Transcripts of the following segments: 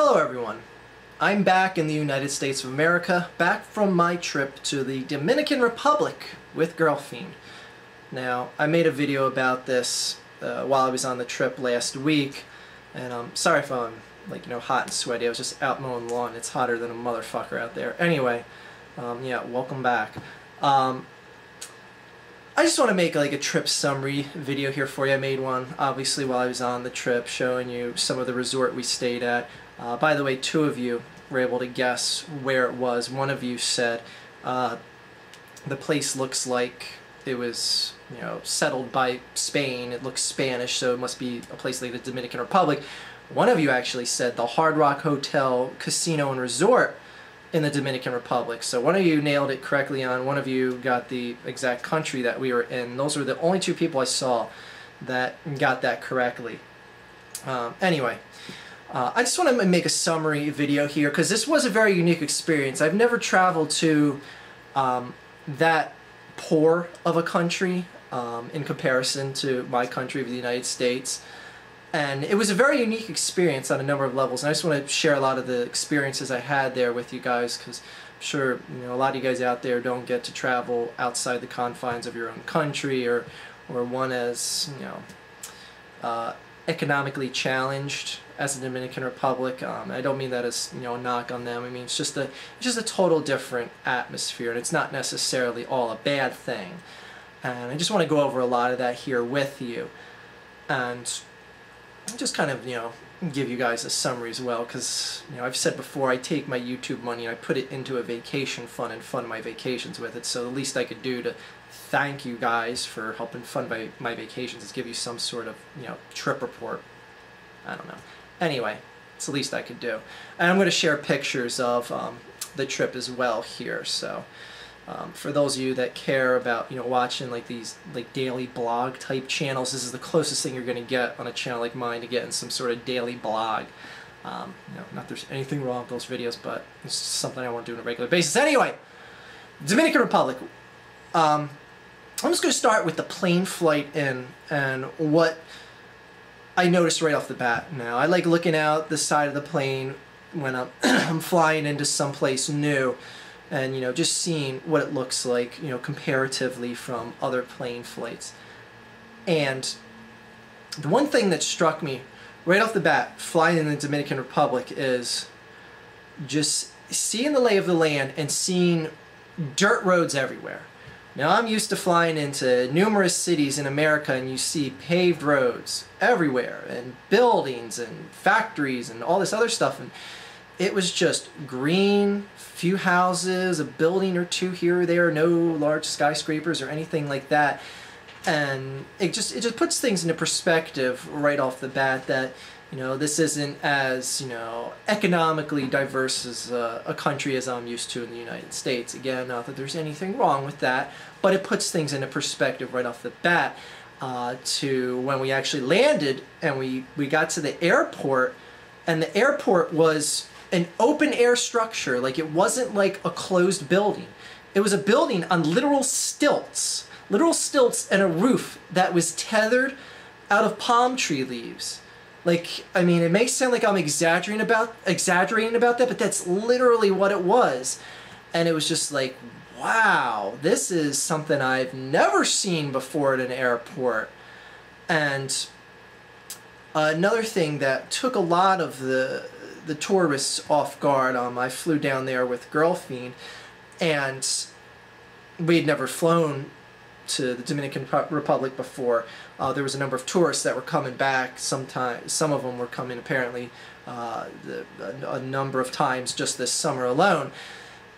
Hello everyone. I'm back in the United States of America, back from my trip to the Dominican Republic with Girlfiend. Now, I made a video about this while I was on the trip last week, and I'm sorry if I'm hot and sweaty. I was just out mowing the lawn. It's hotter than a motherfucker out there. Anyway, yeah, welcome back. I just want to make a trip summary video here for you. I made one obviously while I was on the trip, showing you some of the resort we stayed at. By the way, two of you were able to guess where it was. One of you said the place looks like it was settled by Spain. It looks Spanish, so it must be a place like the Dominican Republic. One of you actually said the Hard Rock Hotel, Casino and Resort in the Dominican Republic. So one of you nailed it correctly on, one of you got the exact country that we were in. Those were the only two people I saw that got that correctly. Anyway, I just want to make a summary video here because this was a very unique experience. I've never traveled to that poor of a country in comparison to my country of the United States. And it was a very unique experience on a number of levels, and I just want to share a lot of the experiences I had there with you guys, because I'm sure a lot of you guys out there don't get to travel outside the confines of your own country, or one as economically challenged as the Dominican Republic. I don't mean that as a knock on them. I mean it's just a total different atmosphere, and it's not necessarily all a bad thing. And I just want to go over a lot of that here with you, and just kind of give you guys a summary as well, because I've said before, I take my YouTube money and I put it into a vacation fund and fund my vacations with it. So the least I could do to thank you guys for helping fund my vacations is give you some sort of trip report. I don't know. Anyway, it's the least I could do. And I'm going to share pictures of the trip as well here. So for those of you that care about watching these daily blog type channels, this is the closest thing you're going to get on a channel like mine to getting some sort of daily blog. Not that there's anything wrong with those videos, but it's just something I want to do on a regular basis. Anyway, Dominican Republic. I'm just going to start with the plane flight in and what I noticed right off the bat. Now, I like looking out the side of the plane when I'm flying into someplace new, and just seeing what it looks like comparatively from other plane flights. And the one thing that struck me right off the bat flying in the Dominican Republic is just seeing the lay of the land and seeing dirt roads everywhere. Now, I'm used to flying into numerous cities in America, and you see paved roads everywhere, and buildings and factories and all this other stuff, and it was just green, few houses, a building or two here or there, no large skyscrapers or anything like that. And it just puts things into perspective right off the bat that this isn't as economically diverse as a country as I'm used to in the United States. Again, not that there's anything wrong with that, but it puts things into perspective right off the bat to when we actually landed and we got to the airport, and the airport was an open air structure. It wasn't like a closed building. It was a building on literal stilts and a roof that was tethered out of palm tree leaves. I mean, it may sound like I'm exaggerating about that, but that's literally what it was. And it was just like, wow, this is something I've never seen before at an airport. And another thing that took a lot of the tourists off guard, I flew down there with Girlfiend, and we'd never flown to the Dominican Republic before. There was a number of tourists that were coming back. Some of them were coming apparently a number of times just this summer alone.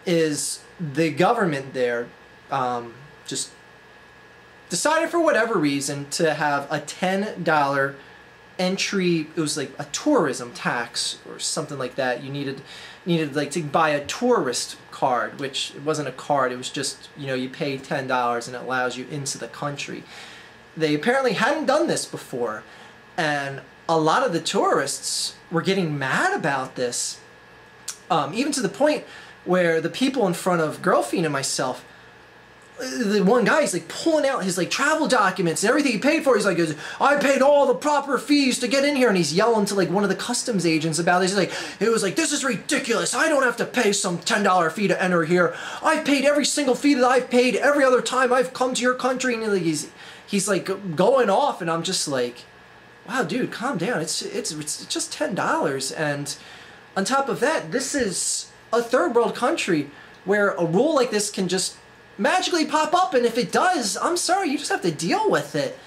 Is the government there just decided for whatever reason to have a $10 entry. It was like a tourism tax or something like that. You needed to buy a tourist card, which it wasn't a card, it was just you pay $10 and it allows you into the country. They apparently hadn't done this before, and a lot of the tourists were getting mad about this, even to the point where the people in front of Girlfiend and myself, the one guy is like pulling out his like travel documents and everything he paid for. He's like, I paid all the proper fees to get in here, and he's yelling to like one of the customs agents about this. He's like, it was like, this is ridiculous. I don't have to pay some $10 fee to enter here. I paid every single fee that I've paid every other time I've come to your country. And like, he's like going off, and I'm just like, wow, dude, calm down. It's just $10. And on top of that, this is a third world country where a rule like this can just magically pop up, and if it does, I'm sorry, you just have to deal with it.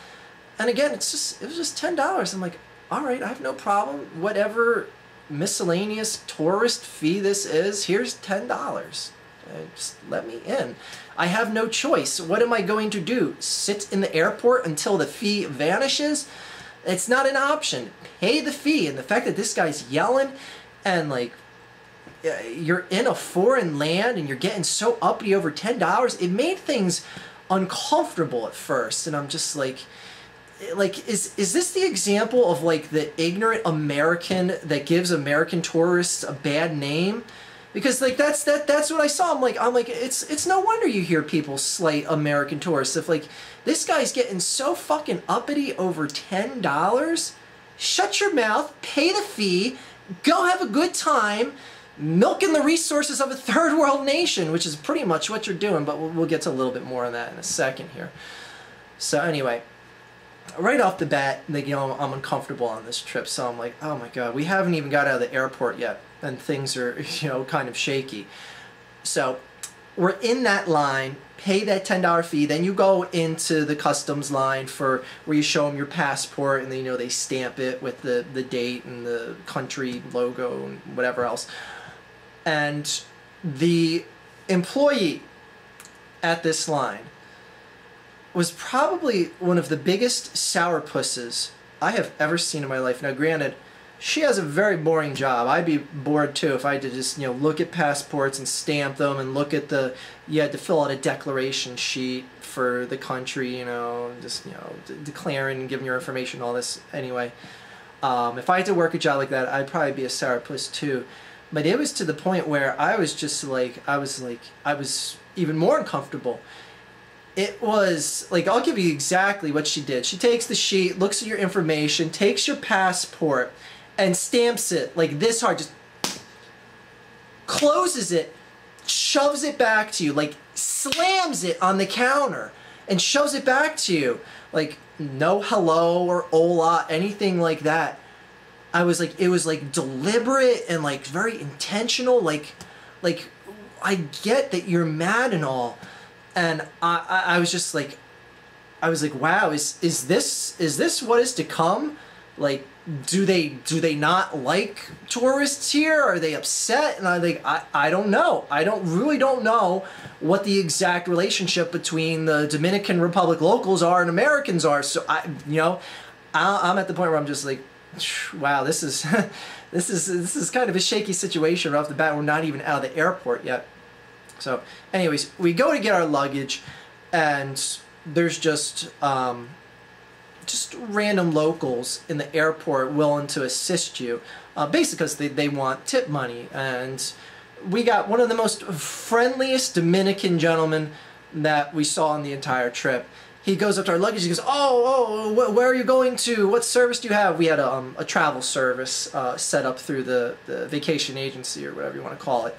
And again, it was just $10. I'm like, all right, I have no problem. Whatever miscellaneous tourist fee this is, here's $10. Just let me in. I have no choice. What am I going to do? Sit in the airport until the fee vanishes? It's not an option. Pay the fee. And the fact that this guy's yelling and like, you're in a foreign land and you're getting so uppity over $10, it made things uncomfortable at first. And I'm just like is this the example of like the ignorant American that gives American tourists a bad name? Because like that's what I saw. I'm like it's no wonder you hear people slight American tourists. If like this guy's getting so fucking uppity over $10, shut your mouth, pay the fee, go have a good time, milking the resources of a third world nation, which is pretty much what you're doing, but we'll get to a little bit more on that in a second here. So anyway, right off the bat, like, you know, I'm uncomfortable on this trip, so I'm like, oh my god, we haven't even got out of the airport yet, and things are, you know, kind of shaky. So we're in that line, pay that $10 fee, then you go into the customs line for where you show them your passport, and then, you know, they stamp it with the date and the country logo and whatever else. And the employee at this line was probably one of the biggest sourpusses I have ever seen in my life. Now, granted, she has a very boring job. I'd be bored too if I had to just, you know, look at passports and stamp them and look at you had to fill out a declaration sheet for the country, you know, just, you know, declaring and giving your information, all this. Anyway, if I had to work a job like that, I'd probably be a sourpuss too. But it was to the point where I was just like, I was even more uncomfortable. It was like, I'll give you exactly what she did. She takes the sheet, looks at your information, takes your passport, and stamps it like this hard, just closes it, shoves it back to you, like slams it on the counter and shoves it back to you. Like, no hello or hola, anything like that. I was like, it was like deliberate and like very intentional. Like I get that you're mad and all, and I was just like, I was like, wow, is this what is to come? Like, do they not like tourists here? Are they upset? And I don't know. I really don't know what the exact relationship between the Dominican Republic locals are and Americans are. So I'm at the point where I'm just like, wow, this is this is kind of a shaky situation right off the bat. We're not even out of the airport yet. So anyways, we go to get our luggage, and there's just random locals in the airport willing to assist you, basically because they want tip money. And we got one of the most friendliest Dominican gentlemen that we saw on the entire trip. He goes up to our luggage, he goes, where are you going to? What service do you have? We had a travel service set up through the vacation agency, or whatever you want to call it.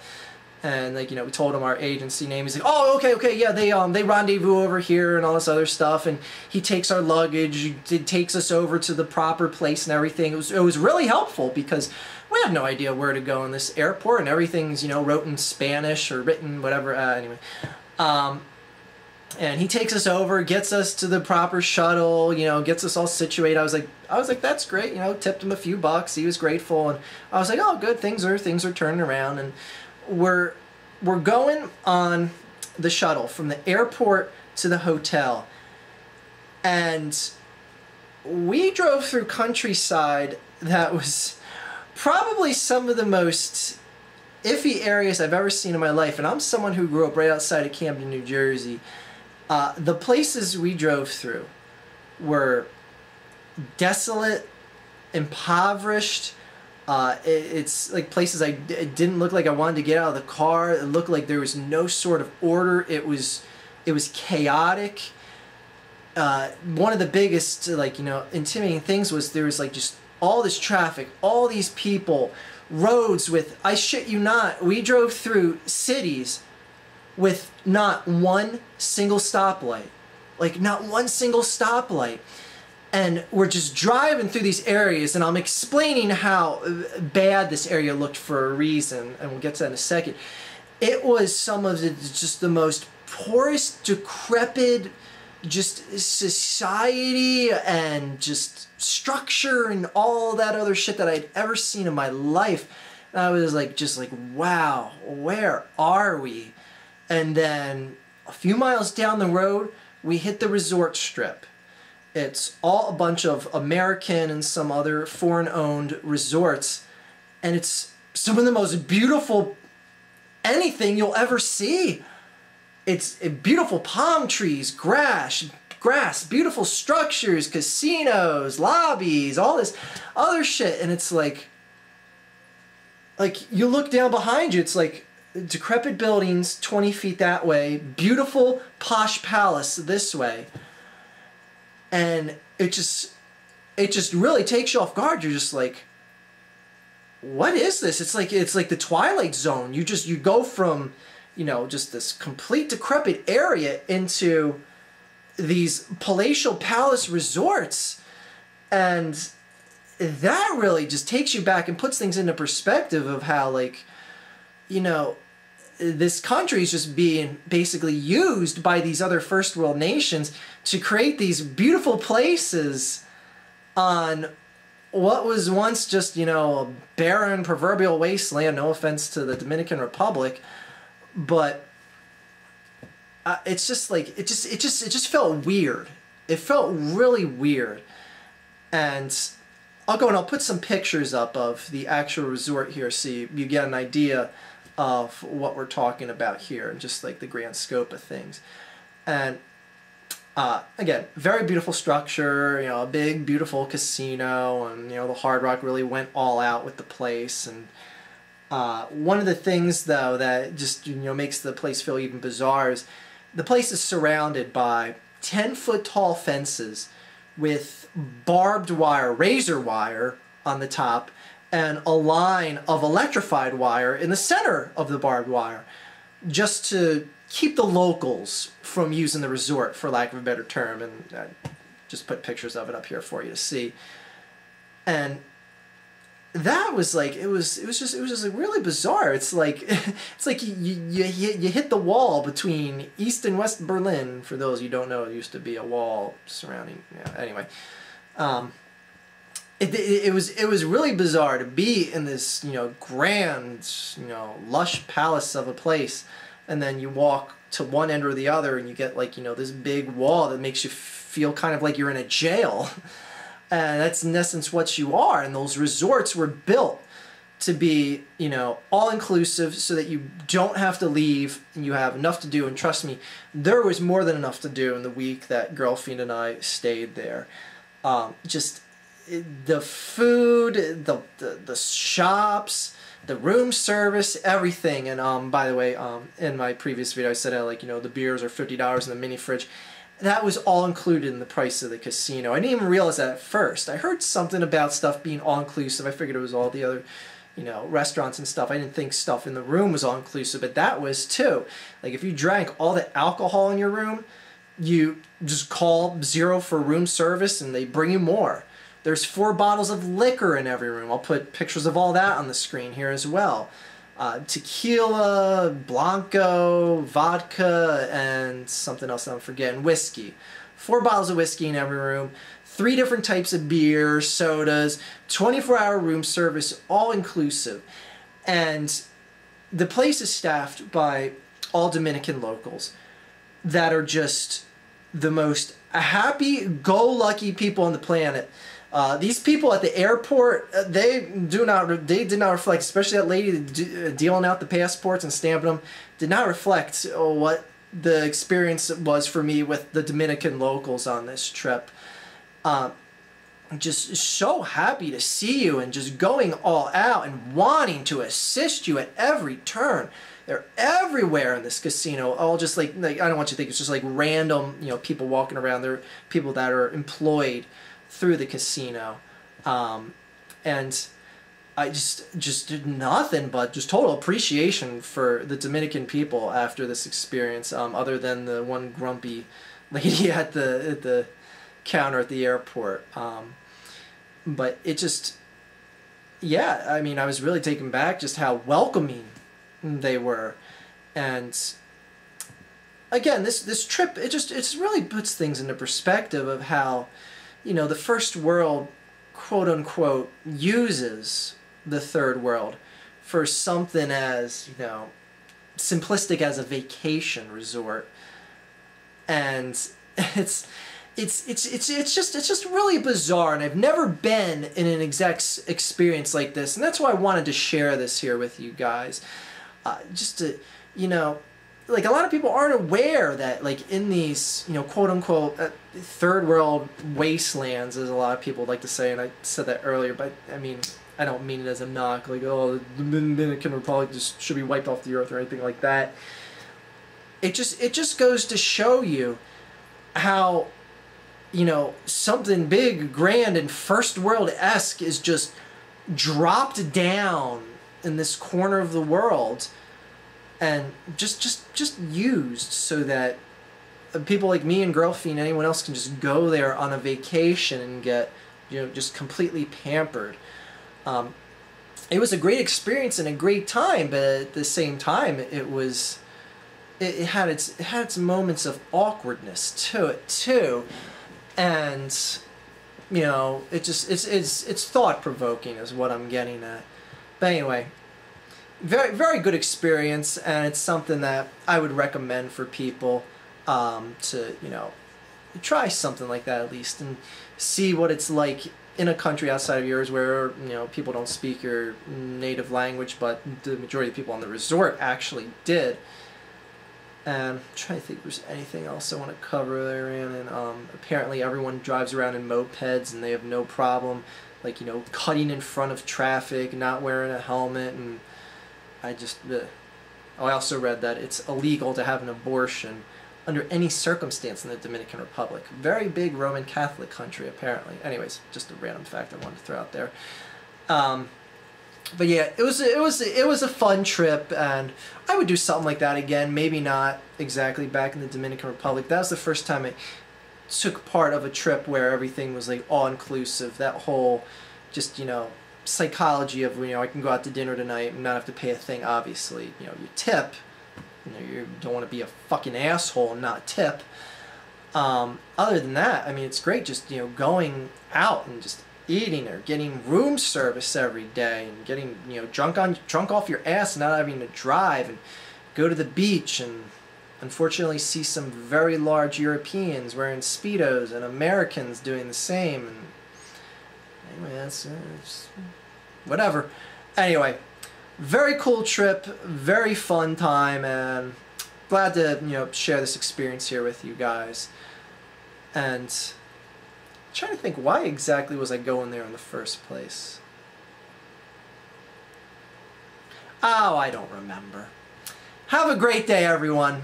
And like, you know, we told him our agency name. He's like, oh, okay, yeah, they rendezvous over here and all this other stuff. And he takes our luggage, it takes us over to the proper place and everything. It was really helpful because we have no idea where to go in this airport, and everything's, you know, wrote in Spanish or written, whatever. Anyway. And he takes us over, gets us to the proper shuttle, you know, gets us all situated. I was like, that's great, you know, tipped him a few bucks. He was grateful, and I was like, oh, good, things are turning around. And we're going on the shuttle from the airport to the hotel, and we drove through countryside that was probably some of the most iffy areas I've ever seen in my life. And I'm someone who grew up right outside of Camden, New Jersey. The places we drove through were desolate, impoverished. It's like places it didn't look like I wanted to get out of the car. It looked like there was no sort of order. It was It was chaotic. One of the biggest, like, you know, intimidating things was there was like just all this traffic, all these people, roads with, I shit you not, we drove through cities with not one single stoplight. Like, not one single stoplight. And we're just driving through these areas, and I'm explaining how bad this area looked for a reason, and we'll get to that in a second. It was some of just the most poorest, decrepit, just society and just structure and all that other shit that I'd ever seen in my life. And I was like, just like, wow, where are we? And then a few miles down the road, we hit the resort strip. It's all a bunch of American and some other foreign-owned resorts, and it's some of the most beautiful anything you'll ever see. It's beautiful palm trees, grass, beautiful structures, casinos, lobbies, all this other shit, and it's like you look down behind you, it's like decrepit buildings 20 feet that way, beautiful posh palace this way. And it just really takes you off guard. You're just like, what is this? It's like the Twilight Zone. You go from, you know, just this complete decrepit area into these palatial palace resorts, and that really just takes you back and puts things into perspective of how, like, you know, this country is just being basically used by these other first world nations to create these beautiful places on what was once just, you know, a barren proverbial wasteland. No offense to the Dominican Republic, but it's just like it just felt weird. It felt really weird. And I'll go and I'll put some pictures up of the actual resort here so you get an idea of what we're talking about here and just like the grand scope of things. And again, very beautiful structure, you know, a big beautiful casino, and you know, the Hard Rock really went all out with the place. And one of the things though that just, you know, makes the place feel even bizarre is the place is surrounded by 10-foot tall fences with barbed wire, razor wire on the top, and a line of electrified wire in the center of the barbed wire, just to keep the locals from using the resort, for lack of a better term. And I just put pictures of it up here for you to see. And that was like, it was just like really bizarre. It's like you hit the wall between East and West Berlin. For those you don't know, it used to be a wall surrounding. Yeah, anyway. It was really bizarre to be in this, you know, grand, you know, lush palace of a place, and then you walk to one end or the other and you get, like, you know, this big wall that makes you feel kind of like you're in a jail. And that's in essence what you are. And those resorts were built to be, you know, all-inclusive so that you don't have to leave and you have enough to do. And trust me, there was more than enough to do in the week that girlfriend and I stayed there. Just the food, the shops, the room service, everything. And by the way, in my previous video I said, like, you know, the beers are $50 in the mini fridge. That was all included in the price of the casino. I didn't even realize that at first. I heard something about stuff being all-inclusive. I figured it was all the other, you know, restaurants and stuff. I didn't think stuff in the room was all-inclusive, but that was too. Like, if you drank all the alcohol in your room, you just call 0 for room service and they bring you more. There's 4 bottles of liquor in every room. I'll put pictures of all that on the screen here as well. Tequila, Blanco, vodka, and something else I'm forgetting, whiskey. 4 bottles of whiskey in every room, 3 different types of beer, sodas, 24-hour room service, all inclusive. And the place is staffed by all Dominican locals that are just the most happy-go-lucky people on the planet. These people at the airport, they did not reflect, especially that lady dealing out the passports and stamping them, did not reflect what the experience was for me with the Dominican locals on this trip. just so happy to see you and just going all out and wanting to assist you at every turn. They're everywhere in this casino, all just like I don't want you to think it's just like random, people walking around. They're people that are employed through the casino. And I just did nothing but just total appreciation for the Dominican people after this experience, other than the one grumpy lady at the counter at the airport. But it just, yeah, I mean, I was really taken back just how welcoming they were. And again, this trip, it really puts things into perspective of how, the first world, quote unquote, uses the third world for something as, simplistic as a vacation resort. And it's just really bizarre, and I've never been in an exact experience like this, and that's why I wanted to share this here with you guys. Just to, like, a lot of people aren't aware that, like, in these, quote unquote, third world wastelands, as a lot of people like to say, and I said that earlier, but I mean, I don't mean it as a knock, like, oh, the Dominican Republic just should be wiped off the earth or anything like that. It just goes to show you how, something big, grand, and first world-esque is just dropped down in this corner of the world and just used so that people like me and Girlfie and anyone else can just go there on a vacation and get, just completely pampered. It was a great experience and a great time, but at the same time, it had its moments of awkwardness to it too, and it's thought-provoking is what I'm getting at. But anyway, very very good experience, and it's something that I would recommend for people to try something like that at least and see what it's like in a country outside of yours where people don't speak your native language, but the majority of people on the resort actually did. And I'm trying to think if there's anything else I want to cover there, and apparently everyone drives around in mopeds and they have no problem, like, cutting in front of traffic, not wearing a helmet, and I also read that it's illegal to have an abortion under any circumstance in the Dominican Republic. Very big Roman Catholic country, apparently. Anyways, just a random fact I wanted to throw out there. But yeah, it was a fun trip, and I would do something like that again. Maybe not exactly back in the Dominican Republic. That was the first time I took part of a trip where everything was like all-inclusive. That whole just, psychology of, I can go out to dinner tonight and not have to pay a thing, obviously. You tip. You don't want to be a fucking asshole and not tip. Other than that, I mean, it's great just, going out and just eating or getting room service every day and getting, drunk off your ass and not having to drive, and go to the beach and unfortunately see some very large Europeans wearing Speedos and Americans doing the same. And anyway, that's whatever. Anyway, very cool trip, very fun time, and glad to share this experience here with you guys. And I'm trying to think, why exactly was I going there in the first place? Oh, I don't remember. Have a great day, everyone.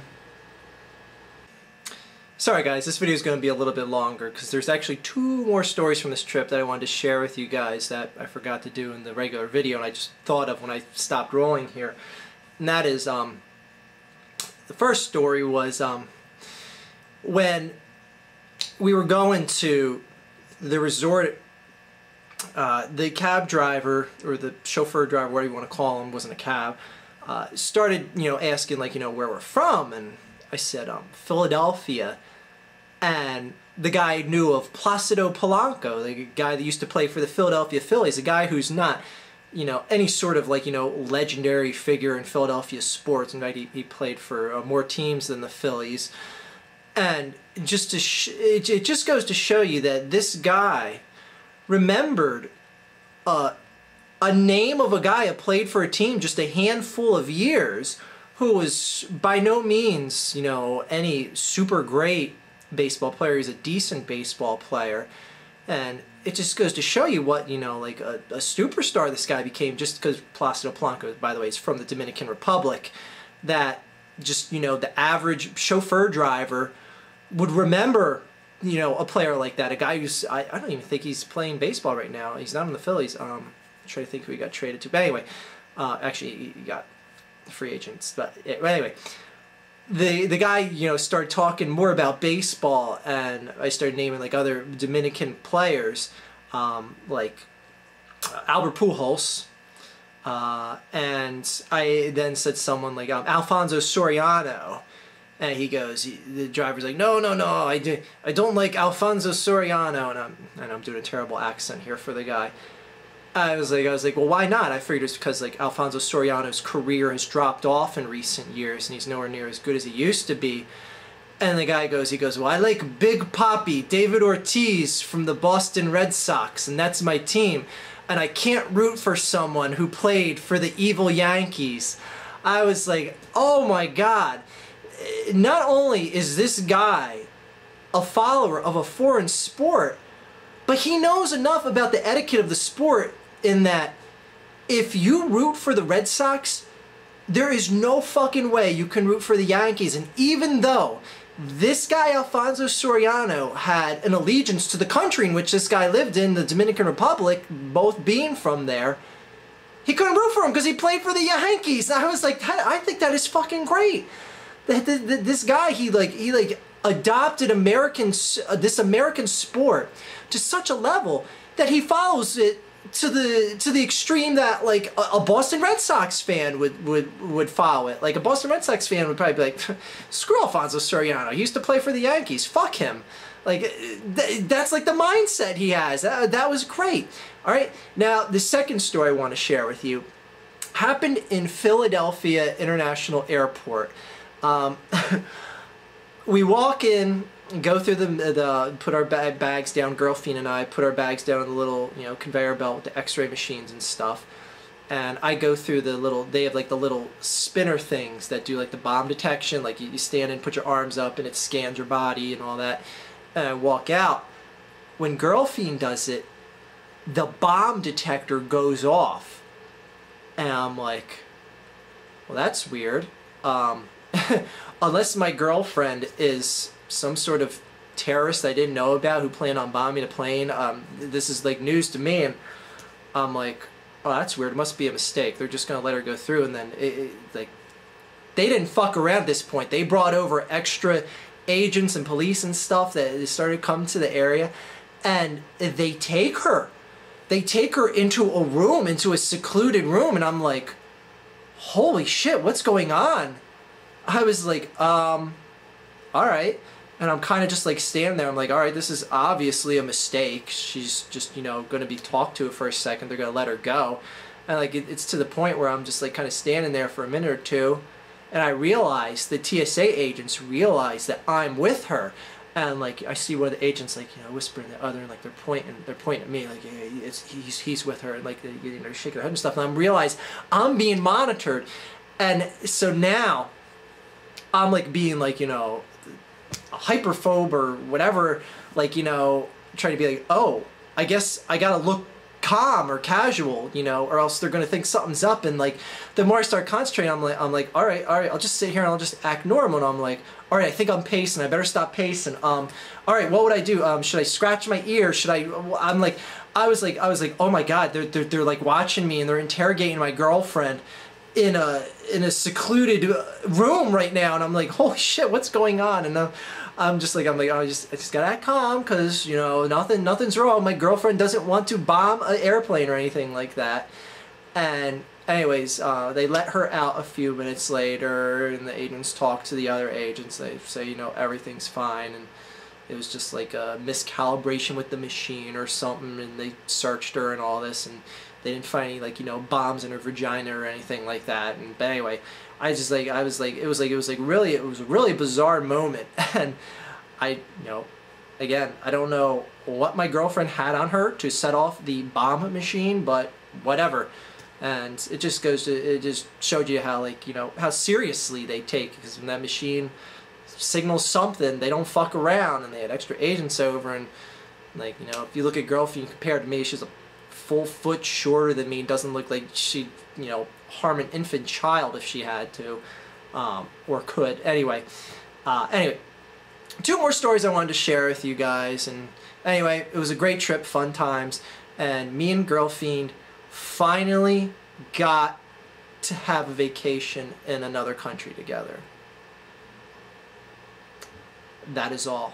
Sorry guys, this video is going to be a little bit longer because there's actually 2 more stories from this trip that I wanted to share with you guys that I forgot to do in the regular video, and I just thought of when I stopped rolling here. And that is, the first story was when we were going to the resort. The cab driver, or the chauffeur driver, whatever you want to call him, wasn't a cab, started asking, like, where we're from, and I said Philadelphia. And the guy knew of Placido Polanco, the guy that used to play for the Philadelphia Phillies, a guy who's not, any sort of, like, legendary figure in Philadelphia sports. In fact, he played for more teams than the Phillies. And just to it just goes to show you that this guy remembered a name of a guy that played for a team just a handful of years, who was by no means, any super great baseball player. He's a decent baseball player, and it just goes to show you what, like a superstar this guy became, just because Placido Blanco, by the way, is from the Dominican Republic, that just, the average chauffeur driver would remember, a player like that, a guy who's, I don't even think he's playing baseball right now. He's not in the Phillies. I'm trying to think who he got traded to. But anyway, actually, he got free agents. But anyway, the guy, started talking more about baseball, and I started naming like other Dominican players, like Albert Pujols, and I then said someone like Alfonso Soriano, and he goes, the driver's like, no, I don't like Alfonso Soriano, and I'm doing a terrible accent here for the guy. I was like, well, why not? I figured it's because like Alfonso Soriano's career has dropped off in recent years, and he's nowhere near as good as he used to be. And the guy goes, well, I like Big Papi, David Ortiz from the Boston Red Sox, and that's my team. And I can't root for someone who played for the evil Yankees. I was like, oh my God. Not only is this guy a follower of a foreign sport, but he knows enough about the etiquette of the sport in that if you root for the Red Sox, there is no fucking way you can root for the Yankees. And even though this guy, Alfonso Soriano, had an allegiance to the country in which this guy lived in, the Dominican Republic, both being from there, he couldn't root for him because he played for the Yankees. I was like, I think that is fucking great. This guy, he adopted this American sport to such a level that he follows it to the extreme that like a Boston Red Sox fan would follow it. Like a Boston Red Sox fan would probably be like, screw Alfonso Soriano, he used to play for the Yankees, fuck him. Like that's like the mindset he has. That was great. All right, now the second story I want to share with you happened in Philadelphia International Airport. We walk in, go through put our bags down, Girlfriend and I put our bags down on the little, conveyor belt with the x-ray machines and stuff. And I go through they have like the little spinner things that do like the bomb detection, like you stand and put your arms up and it scans your body and all that. And I walk out. When Girlfriend does it, the bomb detector goes off. And I'm like, well, that's weird. Unless my girlfriend is some sort of terrorist I didn't know about who planned on bombing a plane, this is like news to me, and I'm like, oh, that's weird, it must be a mistake, they're just gonna let her go through. And then like, they didn't fuck around at this point. They brought over extra agents and police and stuff that started coming to the area, and they take her into a room, into a secluded room, and I'm like, holy shit, what's going on? I was like, alright. And I'm kind of just like standing there. I'm like, alright, this is obviously a mistake. She's just, going to be talked to for a second. They're going to let her go. And like, it's to the point where I'm just like kind of standing there for a minute or two. And I realize, the TSA agents realize that I'm with her. And like, I see one of the agents like, whispering to the other, and like they're pointing at me like, yeah, he's with her. And like, they're shaking their head and stuff. And I realize I'm being monitored. And so now, I'm like being like, a hyperphobe or whatever, like, trying to be like, oh, I guess I gotta look calm or casual, or else they're gonna think something's up. And like, the more I start concentrating, I'm like, all right, I'll just sit here and I'll just act normal. And I'm like, all right, I think I'm pacing. I better stop pacing. All right, what would I do? Should I scratch my ear? Should I? I was like, oh my God, they're like watching me and they're interrogating my girlfriend in a secluded room right now, and I'm like, holy shit, what's going on? And I'm just like, I just gotta act calm, because nothing's wrong. My girlfriend doesn't want to bomb an airplane or anything like that. And anyways, they let her out a few minutes later, and the agents talk to the other agents. They say, everything's fine, and it was just like a miscalibration with the machine or something, and they searched her and all this, and they didn't find any like bombs in her vagina or anything like that. And but anyway, it was a really bizarre moment. And again, I don't know what my girlfriend had on her to set off the bomb machine, but whatever. And it just showed you how how seriously they take, because when that machine signals something, they don't fuck around. And they had extra agents over, and Like, you know, if you look at Girlfriend compared to me, she's a full foot shorter than me. Doesn't look like she'd, you know, harm an infant child if she had to, or could. Anyway, two more stories I wanted to share with you guys. And anyway, it was a great trip, fun times, and me and Girlfiend finally got to have a vacation in another country together. That is all.